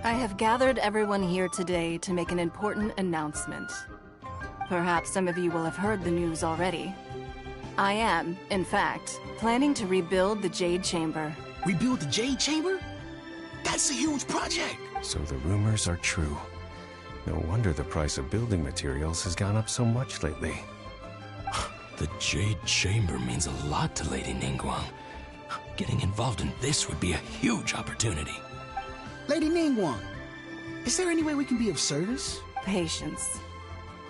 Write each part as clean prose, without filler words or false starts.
I have gathered everyone here today to make an important announcement. Perhaps some of you will have heard the news already. I am, in fact, planning to rebuild the Jade Chamber. Rebuild the Jade Chamber? That's a huge project! So the rumors are true. No wonder the price of building materials has gone up so much lately. The Jade Chamber means a lot to Lady Ningguang. Getting involved in this would be a huge opportunity. Lady Ningguang, is there any way we can be of service? Patience.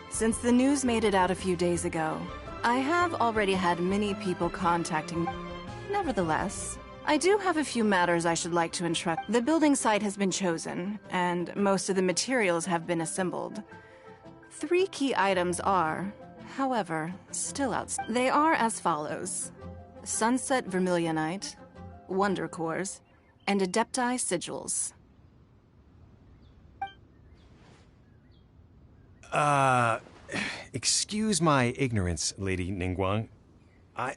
Since the news made it out a few days ago, I have already had many people contacting me. Nevertheless, I do have a few matters I should like to instruct. The building site has been chosen, and most of the materials have been assembled. 3 key items are, however, still outstanding. They are as follows: Sunset Vermilionite, Wonder Cores, and Adepti Sigils. Excuse my ignorance, Lady Ningguang.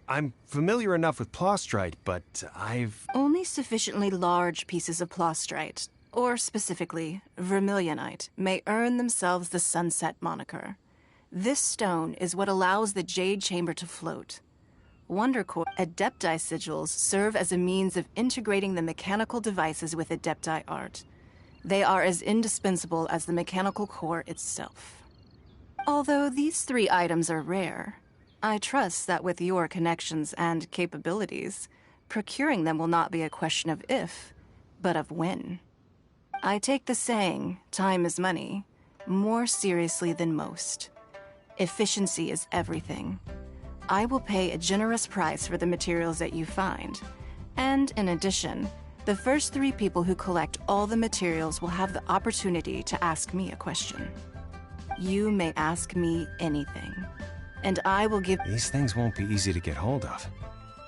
I'm familiar enough with Plostrite, but I've... Only sufficiently large pieces of Plostrite, or specifically, Vermilionite, may earn themselves the Sunset moniker. This stone is what allows the Jade Chamber to float. Wondercore Adepti Sigils serve as a means of integrating the mechanical devices with Adepti art. They are as indispensable as the mechanical core itself. Although these 3 items are rare, I trust that with your connections and capabilities, procuring them will not be a question of if, but of when. I take the saying, time is money, more seriously than most. Efficiency is everything. I will pay a generous price for the materials that you find. And in addition, the first 3 people who collect all the materials will have the opportunity to ask me a question. You may ask me anything, and I will give... These things won't be easy to get hold of.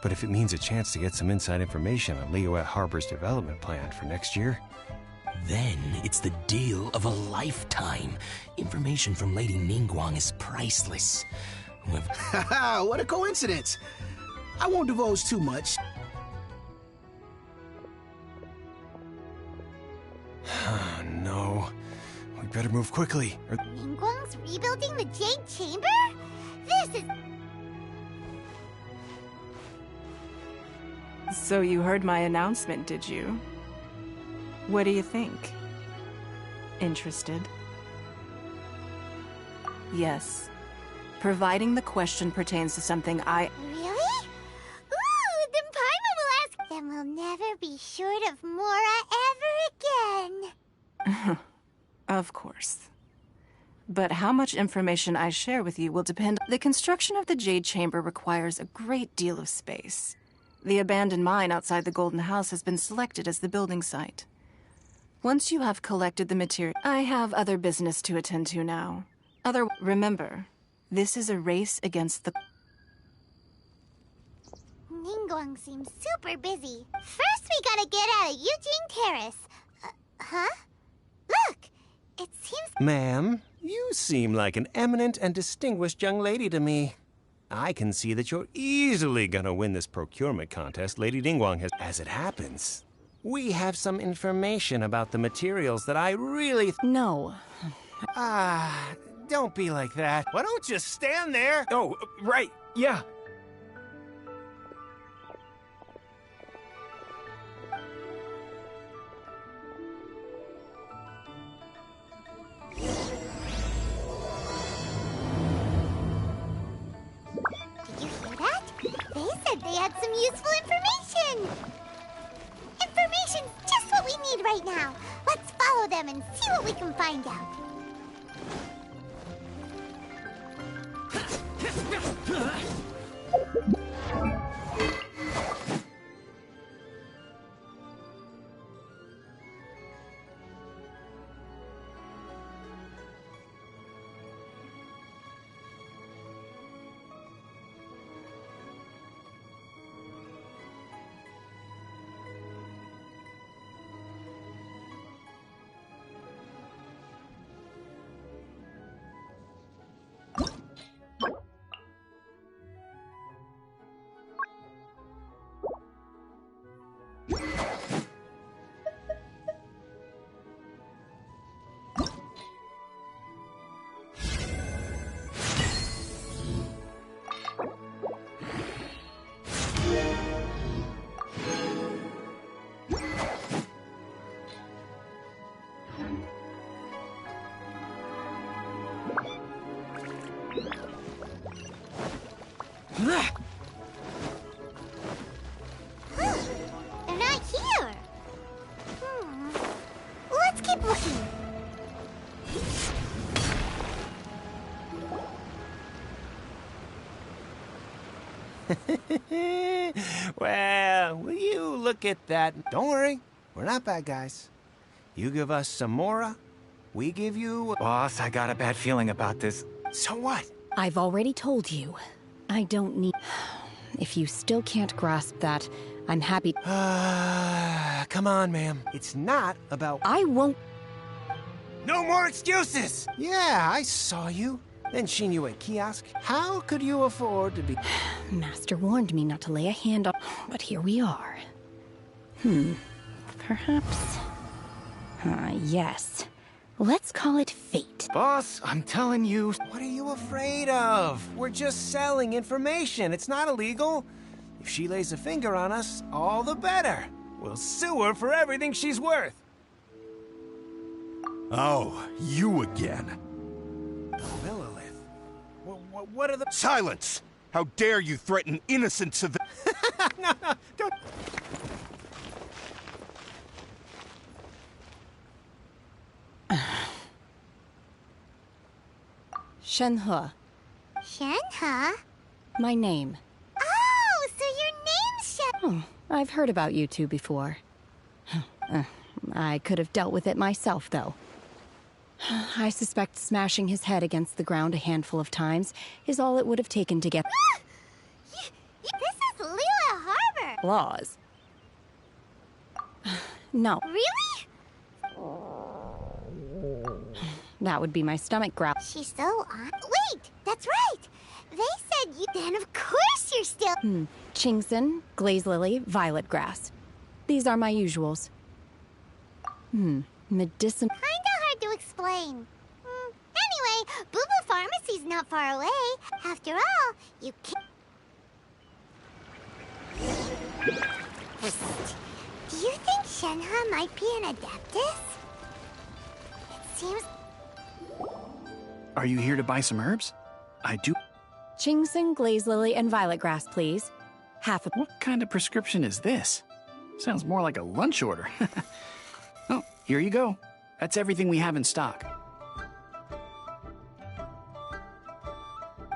But if it means a chance to get some inside information on Liyue Harbor's development plan for next year... Then it's the deal of a lifetime. Information from Lady Ningguang is priceless. Haha, what a coincidence! I won't divulge too much. No. We better move quickly. Ningguang's rebuilding the Jade Chamber? This is... So you heard my announcement, did you? What do you think? Interested? Yes. Providing the question pertains to something I... Really? Ooh, then Paimon will ask... Then we'll never be short of Mora ever again. Of course. But how much information I share with you will depend... The construction of the Jade Chamber requires a great deal of space. The abandoned mine outside the Golden House has been selected as the building site. Once you have collected the material... I have other business to attend to now. Remember, this is a race against the... Ningguang seems super busy. First we gotta get out of Eugene Terrace. Huh? Look! It seems... Ma'am, you seem like an eminent and distinguished young lady to me. I can see that you're easily gonna win this procurement contest Lady Ningguang has... As it happens, we have some information about the materials that I really... No. Don't be like that. Why don't you stand there? Oh, right, yeah. Did you hear that? They said they had some useful information. Information's just what we need right now. Let's follow them and see what we can find out. Well, will you look at that? Don't worry, we're not bad guys. You give us some Mora, we give you... Boss, I got a bad feeling about this. So what? I've already told you. I don't need... If you still can't grasp that, I'm happy... Come on, ma'am. It's not about... I won't... No more excuses! Yeah, I saw you. Then seen you at kiosk. How could you afford to be... Master warned me not to lay a hand on... But here we are. Perhaps... yes. Let's call it fate. Boss, I'm telling you. What are you afraid of? We're just selling information. It's not illegal. If she lays a finger on us, all the better. We'll sue her for everything she's worth. Oh, you again. Lilith. What are the... Silence! How dare you threaten innocent civilians? No, don't... Shenhe, Shenhe? my name. Oh, so your name's Shen... I've heard about you two before. I could have dealt with it myself, though. I suspect smashing his head against the ground a handful of times is all it would have taken to get... This is Lila Harbor! Laws. No, Really? that would be my stomach growl. She's so on... Wait, that's right! They said you... Then of course you're still... Chingson, glaze lily, violet grass. These are my usuals. Medicine... Kinda hard to explain. Anyway, Boo Boo Pharmacy's not far away. After all, you can't... Do you think Shenhe might be an Adeptus? It seems... Are you here to buy some herbs? I do. Chingson, glaze lily, and violet grass, please. Half a... What kind of prescription is this? Sounds more like a lunch order. Oh, here you go. That's everything we have in stock.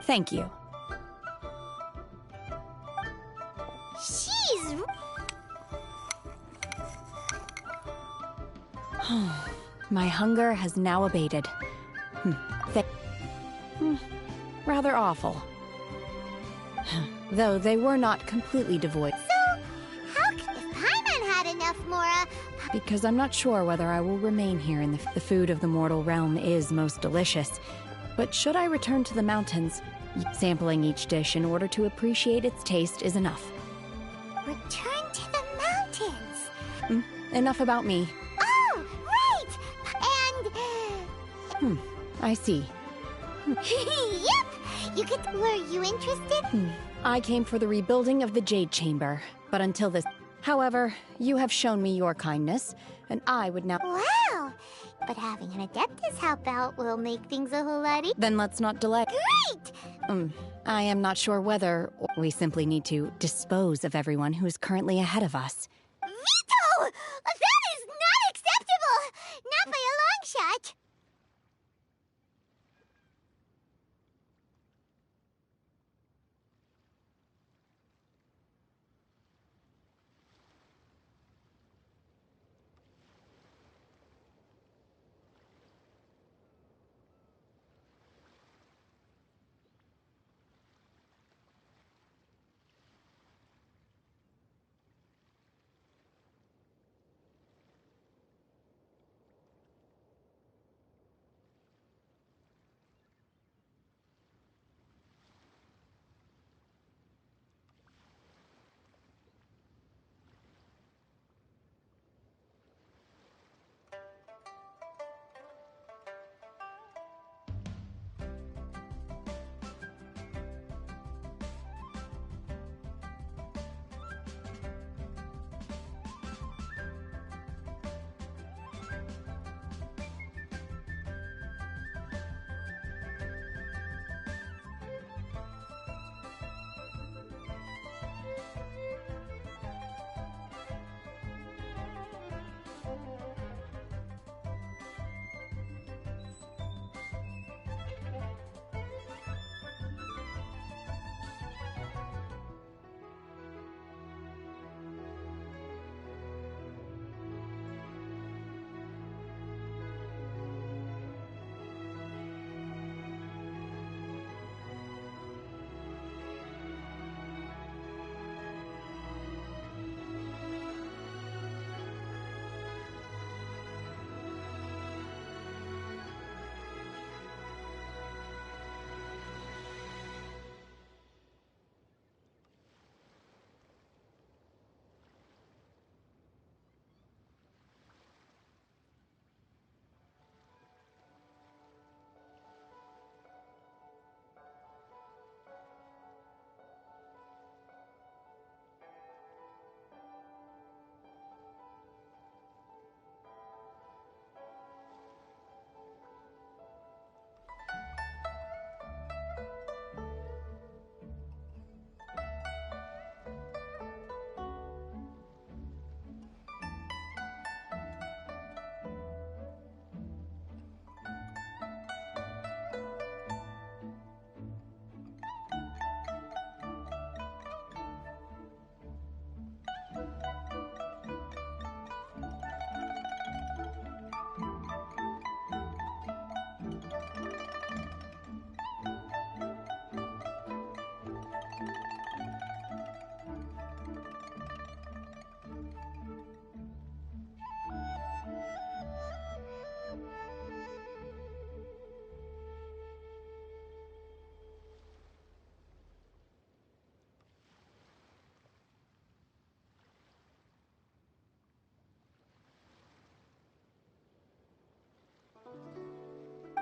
Thank you. She's... My hunger has now abated. Rather awful. Though they were not completely devoid. So, how can... If Paimon had enough Mora... Because I'm not sure whether I will remain here in the food of the mortal realm is most delicious. But should I return to the mountains, sampling each dish in order to appreciate its taste is enough. Return to the mountains! Enough about me. Oh, right! And... I see. Yep! You could... Were you interested? I came for the rebuilding of the Jade Chamber, but until this... However, you have shown me your kindness, and I would now... Wow! But having an Adeptus help out will make things a whole lot easier. Then let's not delay. Great! I am not sure whether we simply need to dispose of everyone who is currently ahead of us. Veto! That is not acceptable! Not by a long shot!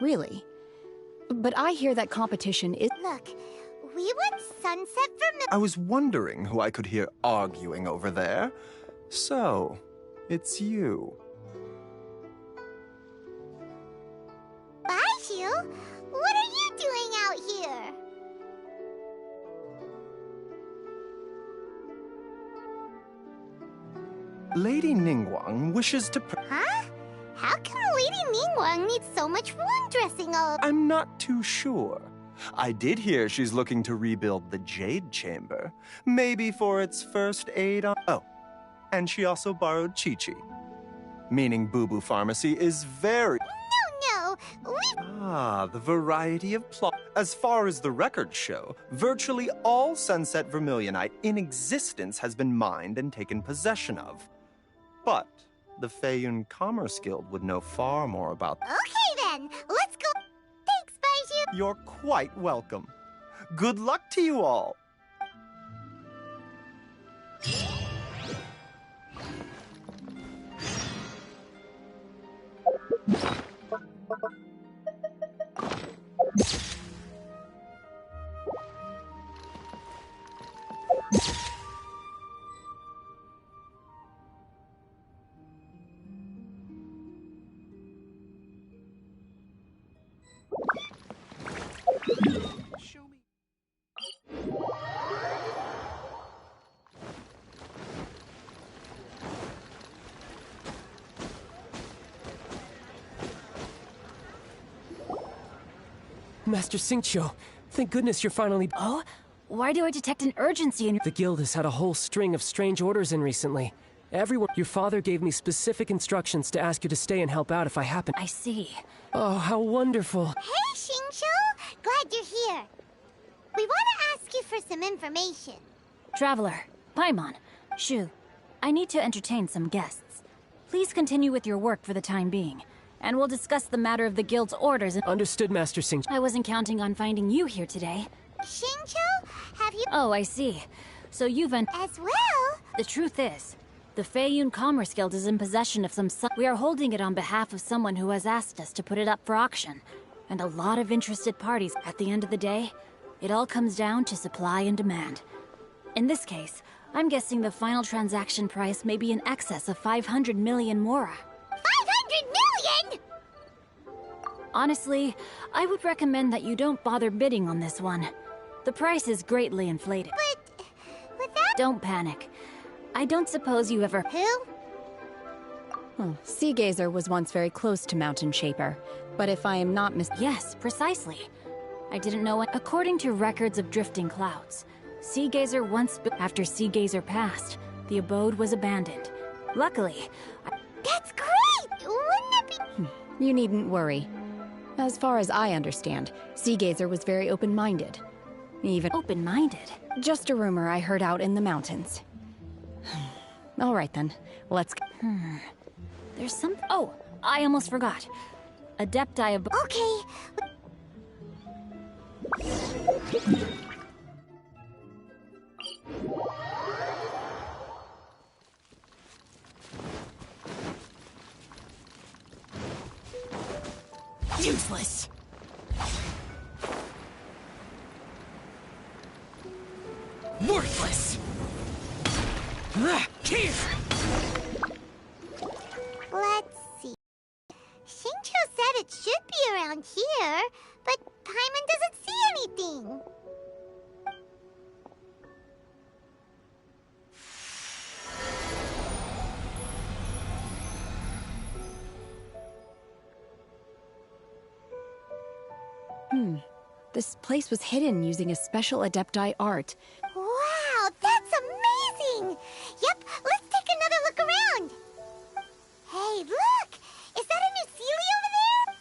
Really? But I hear that competition is... Look, we want Sunset Vermilion. I was wondering who I could hear arguing over there. So, it's you. Baiju? What are you doing out here? Lady Ningguang wishes to... Huh? How come Lady Ningguang needs so much wound dressing all over? I'm not too sure. I did hear she's looking to rebuild the Jade Chamber. Maybe for its first aid on... Oh, and she also borrowed Chi-Chi. Meaning Boo Boo Pharmacy is very... No, we... Ah, the variety of plot. As far as the records show, virtually all Sunset Vermilionite in existence has been mined and taken possession of. But the Feiyun Commerce Guild would know far more about... Okay then, let's go. Thanks, Baiju. You're quite welcome. Good luck to you all. Master Xingqiu, thank goodness you're finally... Oh? Why do I detect an urgency in your... The guild has had a whole string of strange orders in recently. Everyone... Your father gave me specific instructions to ask you to stay and help out if I happen... I see. Oh, how wonderful. Hey, Xingqiu! Glad you're here. We want to ask you for some information. Traveler, Paimon, Shu, I need to entertain some guests. Please continue with your work for the time being, and we'll discuss the matter of the guild's orders and... Understood, Master Xingqiu. I wasn't counting on finding you here today. Xingqiu, have you... Oh, I see. So you've... As well? The truth is, the Feiyun Commerce Guild is in possession of some... We are holding it on behalf of someone who has asked us to put it up for auction. And a lot of interested parties. At the end of the day, it all comes down to supply and demand. In this case, I'm guessing the final transaction price may be in excess of 500 million mora. 500 million?! Honestly, I would recommend that you don't bother bidding on this one. The price is greatly inflated. But... without... Don't panic. I don't suppose you ever... Who? Sea Gazer was once very close to Mountain Shaper, but if I am not Yes, precisely. I didn't know it. According to records of drifting clouds, Sea Gazer once... After Sea Gazer passed, the abode was abandoned. Luckily... That's great! Wouldn't it be... You needn't worry. As far as I understand, Sea Gazer was very open-minded. Even... Open-minded? Just a rumor I heard out in the mountains. All right then, let's... There's some... Oh, I almost forgot. Adepti of... Okay. Useless! Worthless! Here! Let's see. Xingqiu said it should be around here, but Paimon doesn't see anything. This place was hidden using a special Adepti art. Wow, that's amazing! Yep, let's take another look around. Hey, look! Is that a new Sealy over there?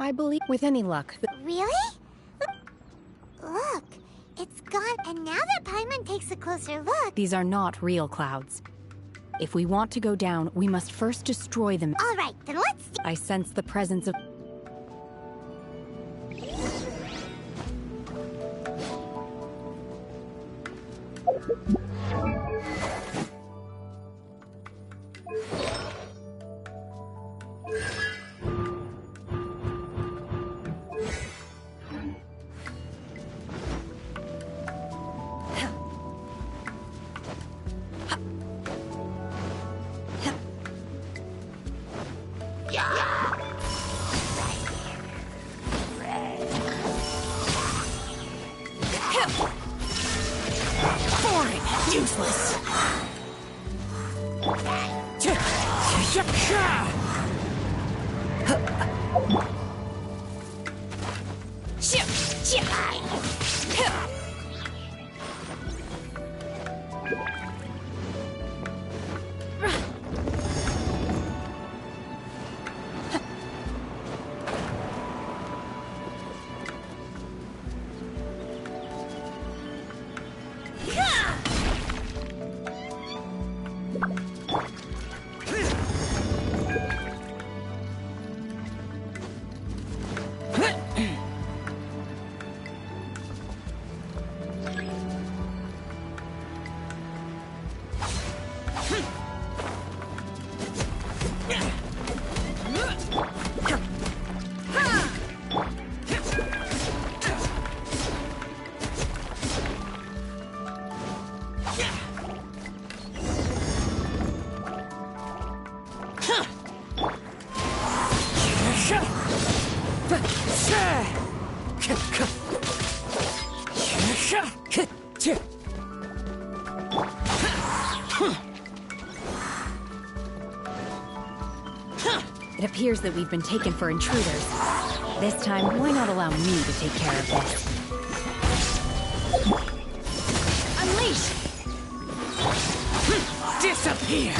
I believe with any luck. Really? Look, it's gone, and now that Paimon takes a closer look... These are not real clouds. If we want to go down, we must first destroy them. All right, then let's... I sense the presence of... Boring! Useless! It appears that we've been taken for intruders. This time, why not allow me to take care of this? Unleash! Disappear!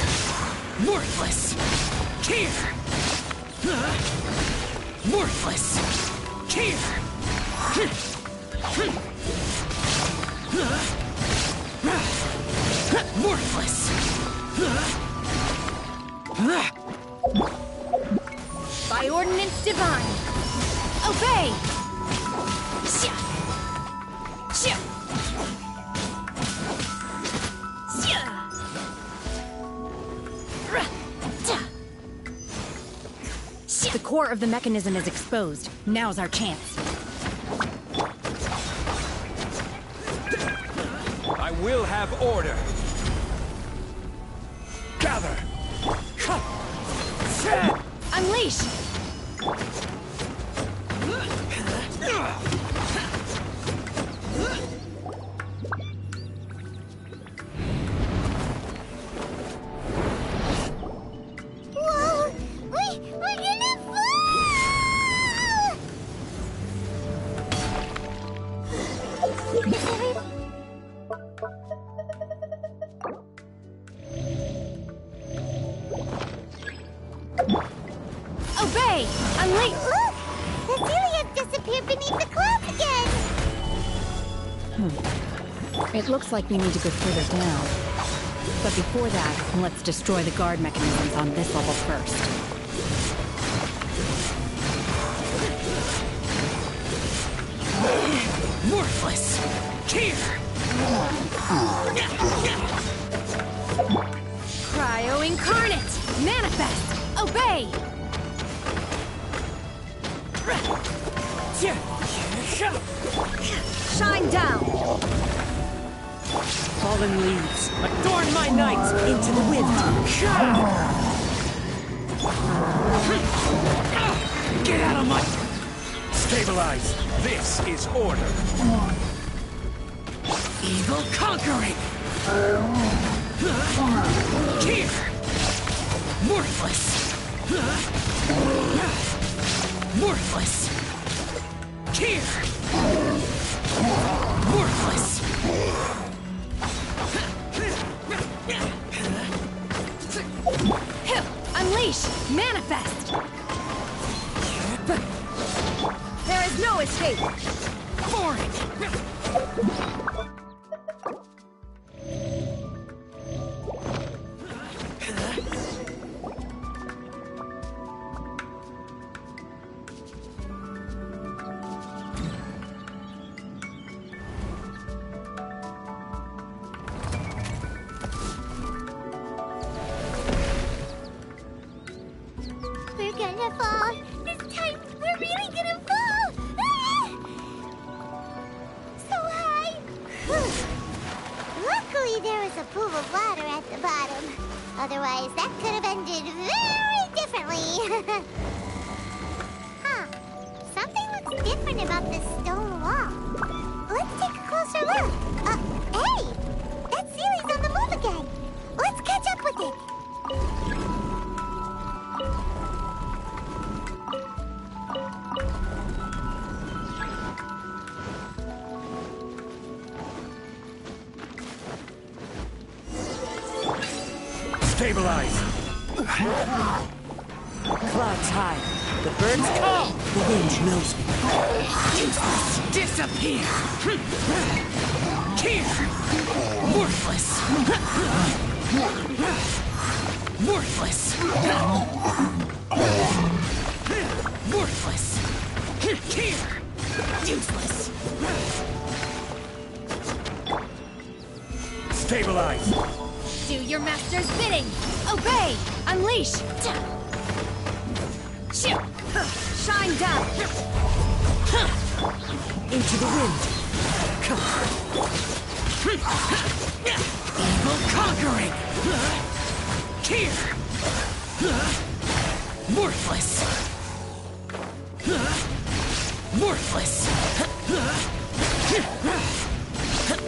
Worthless! Here! Worthless! Here! Worthless! By ordinance divine, obey! The core of the mechanism is exposed. Now's our chance. I will have order. Gather. Unleash! Whoa! We're gonna Obey! Unleash! Look! Cecilia's disappeared beneath the clouds again! It looks like we need to go further down. But before that, let's destroy the guard mechanisms on this level first. Worthless! Here! Cryo incarnate! Manifest! Obey! Shine down! Fallen leaves, adorn my night into the wind. Get out of my... Stabilize. This is order. Evil conquering! Here! Worthless! Worthless! Here! Worthless! Unleash! Manifest! no escape! For it! We're gonna fall. This time, we're really gonna fall. Ah! So high. Whew. Luckily, there was a pool of water at the bottom. Otherwise, that could have ended very differently. Huh. Something looks different about this stone wall. Let's take a closer look. Hey! That ceiling's on the move again. Let's catch up with it. Stabilize! Clouds high. The birds call. The wind knows me. Useless. Disappear. Here. Worthless. Worthless. Worthless. Here. Useless. Stabilize! Do your master's bidding! Obey! Unleash! Shine down! Into the wind. Evil conquering. Here. Worthless. Worthless.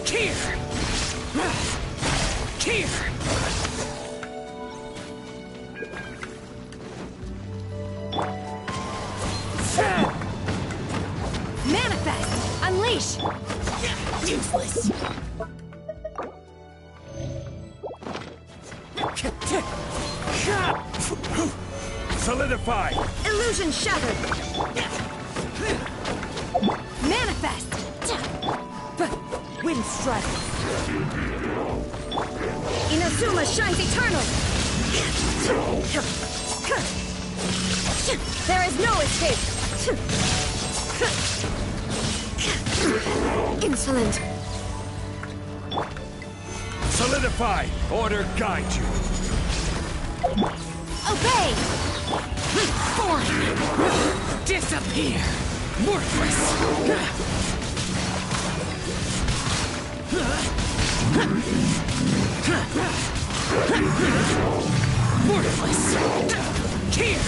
Here. Here. Manifest! Unleash! Useless. Solidify! Illusion shattered! Manifest! Wind strike. Inazuma shines eternal! There is no escape! Insolent! Solidify! Order guide you! Obey! Foreign. Disappear. Worthless. Worthless. Here.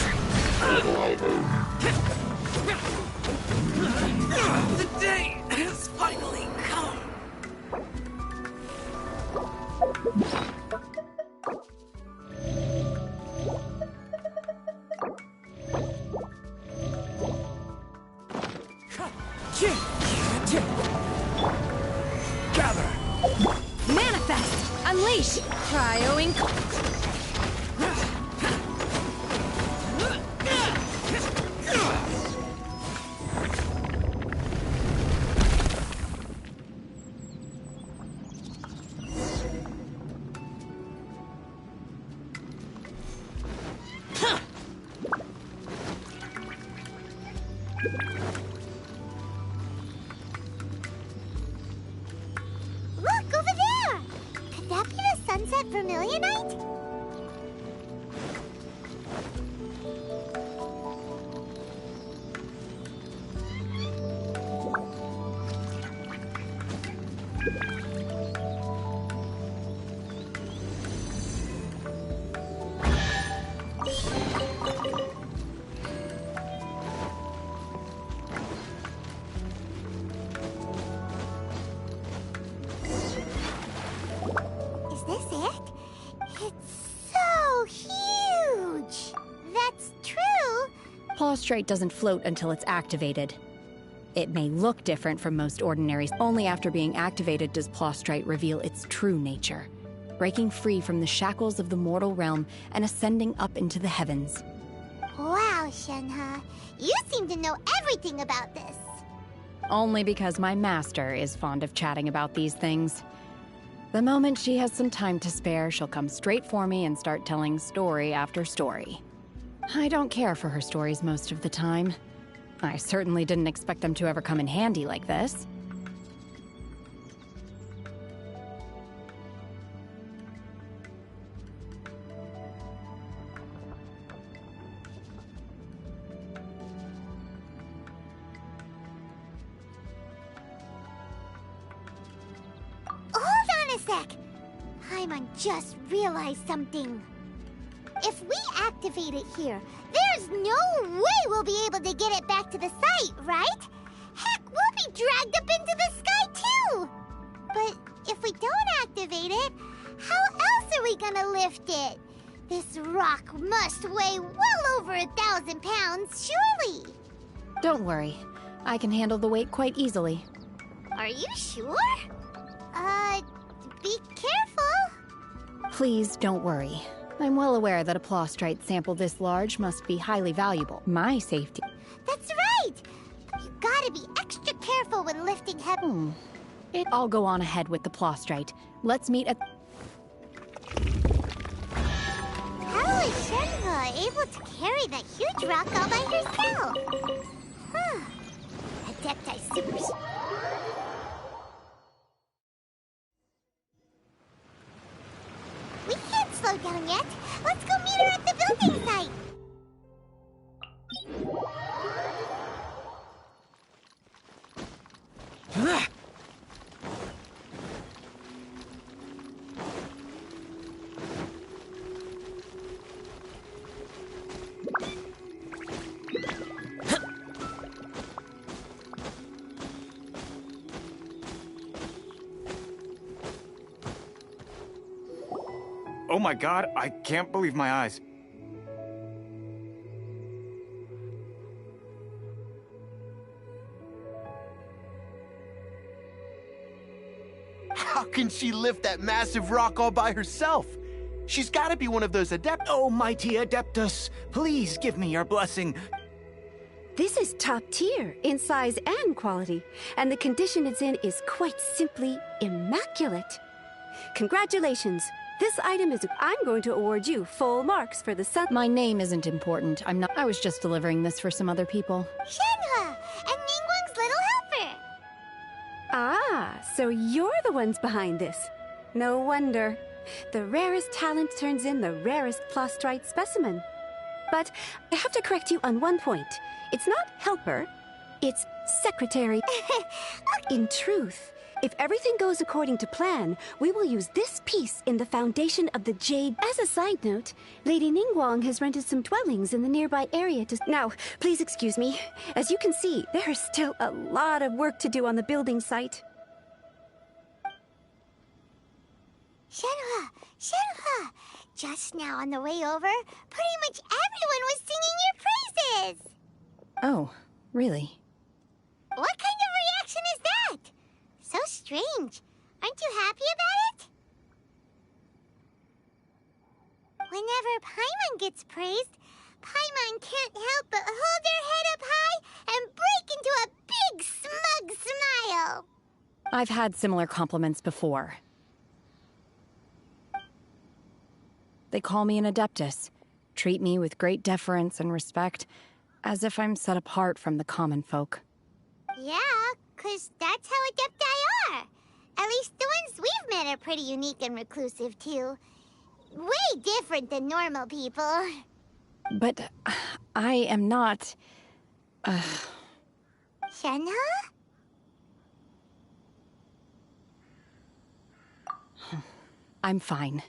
The day has finally come. Gather! Manifest! Unleash! Cryo-ink! Look, over there! Could that be the sunset vermilionite? Is this it? It's so huge! That's true! Plaustrate doesn't float until it's activated. It may look different from most ordinaries. Only after being activated does Plaustrate reveal its true nature, breaking free from the shackles of the mortal realm and ascending up into the heavens. Wow, Shenhe. You seem to know everything about this. only because my master is fond of chatting about these things. The moment she has some time to spare, she'll come straight for me and start telling story after story. I don't care for her stories most of the time. I certainly didn't expect them to ever come in handy like this. Paimon just realized something. If we activate it here, there's no way we'll be able to get it back to the site, right? Heck, we'll be dragged up into the sky too! But if we don't activate it, how else are we gonna lift it? This rock must weigh well over 1,000 pounds, surely! Don't worry. I can handle the weight quite easily. Are you sure? Be careful. Please don't worry. I'm well aware that a plostrite sample this large must be highly valuable. My safety. That's right! You gotta be extra careful when lifting heavy. I'll go on ahead with the plostrite. Let's meet at... How is Shenhe able to carry that huge rock all by herself? Huh. Adepti Supers. We can't slow down yet. Let's go meet her at the building site. Oh my god, I can't believe my eyes. How can she lift that massive rock all by herself? She's gotta be one of those Adeptus. Oh, mighty Adeptus, please give me your blessing. This is top tier in size and quality, and the condition it's in is quite simply immaculate. Congratulations. This item is... I'm going to award you full marks for the sun... My name isn't important. I was just delivering this for some other people. Shenhe! And Ningguang's little helper! Ah, so you're the ones behind this. No wonder. The rarest talent turns in the rarest plostrite specimen. But I have to correct you on one point. It's not helper, it's secretary. In truth, if everything goes according to plan, we will use this piece in the foundation of the Jade. As a side note, Lady Ningguang has rented some dwellings in the nearby area to... Now, please excuse me. As you can see, there is still a lot of work to do on the building site. Shenhe! Shenhe! Just now on the way over, pretty much everyone was singing your praises! Oh, really? What kind of reaction is that? So strange. Aren't you happy about it? Whenever Paimon gets praised, Paimon can't help but hold her head up high and break into a big smug smile. I've had similar compliments before. They call me an Adeptus, treat me with great deference and respect, as if I'm set apart from the common folk. Yeah, 'cause that's how Adepti are. At least the ones we've met are pretty unique and reclusive, too. Way different than normal people. But I am not... Shenhe? I'm fine.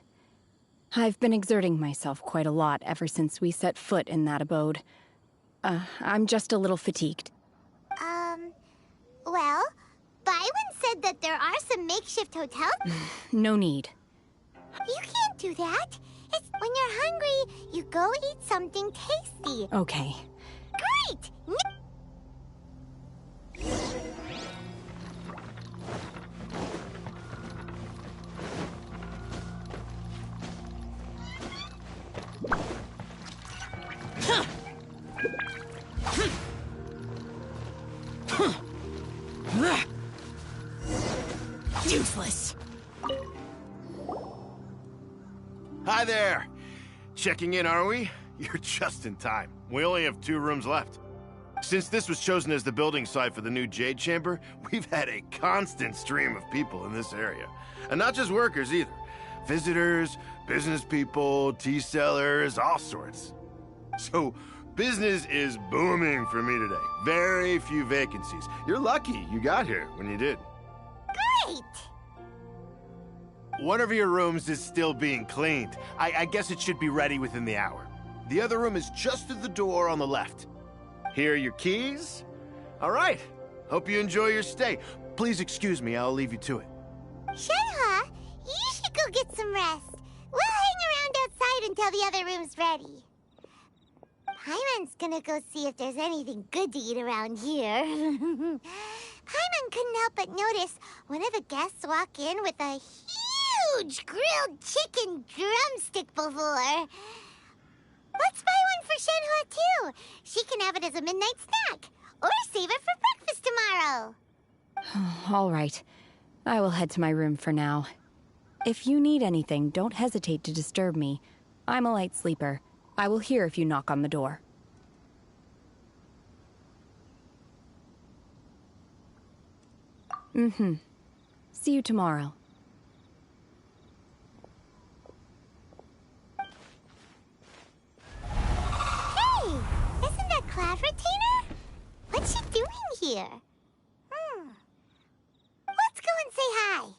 I've been exerting myself quite a lot ever since we set foot in that abode. I'm just a little fatigued. Well, Byron said that there are some makeshift hotels. No need. You can't do that. It's when you're hungry, you go eat something tasty. Okay. Great! Useless. Hi there. Checking in, are we? You're just in time. We only have 2 rooms left. Since this was chosen as the building site for the new Jade Chamber, we've had a constant stream of people in this area. And not just workers either. Visitors, business people, tea sellers, all sorts. So, business is booming for me today. Very few vacancies. You're lucky you got here when you did. Great! One of your rooms is still being cleaned. I guess it should be ready within the hour. The other room is just at the door on the left. Here are your keys. All right. Hope you enjoy your stay. Please excuse me, I'll leave you to it. Shenhe, you should go get some rest. We'll hang around outside until the other room's ready. Paimon's gonna go see if there's anything good to eat around here. Paimon couldn't help but notice one of the guests walk in with a huge grilled chicken drumstick before. Let's buy one for Shenhe, too. She can have it as a midnight snack. Or save it for breakfast tomorrow. All right. I will head to my room for now. If you need anything, don't hesitate to disturb me. I'm a light sleeper. I will hear if you knock on the door. See you tomorrow. Hey! Isn't that Cloud Retainer? What's she doing here? Let's go and say hi.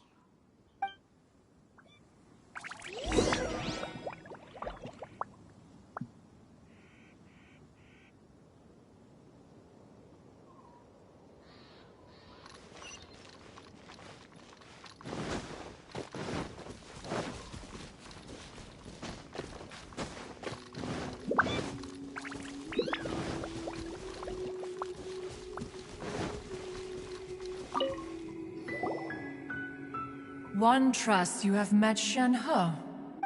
One trusts you have met Shenhe.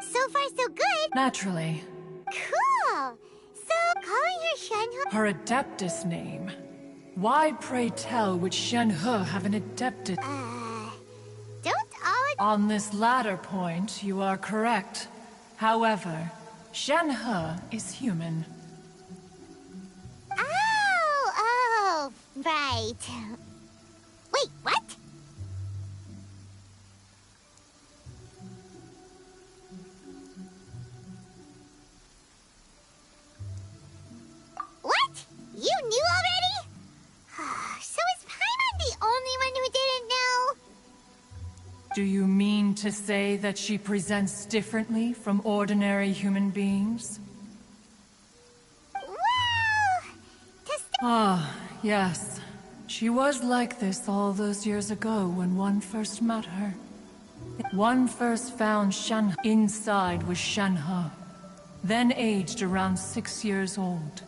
So far, so good. Naturally. Cool. So, calling her Shenhe... Her Adeptus name. Why, pray tell, would Shenhe have an Adeptus? Don't all... On this latter point, you are correct. However, Shenhe is human. Oh, right. Wait, what? What? You knew already? So is Paimon the only one who didn't know? Do you mean to say that she presents differently from ordinary human beings? Well... Yes. She was like this all those years ago when one first met her. One first found Shenhe. Inside was Shenhe. Then aged around 6 years old.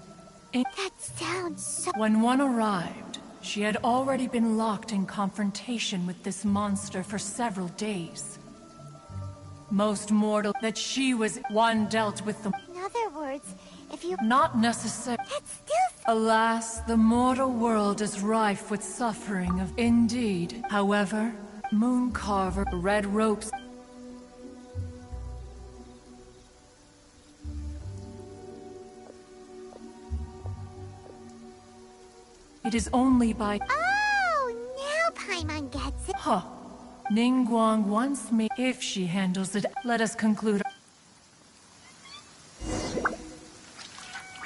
That sounds so... When one arrived, she had already been locked in confrontation with this monster for several days. Most mortal that she was one dealt with the... In other words, if you... Not necessarily. That's still... Alas, the mortal world is rife with suffering of... Indeed. However, Mooncarver, red ropes... It is only by... Oh, now Paimon gets it. Huh. Ningguang wants me... If she handles it, let us conclude...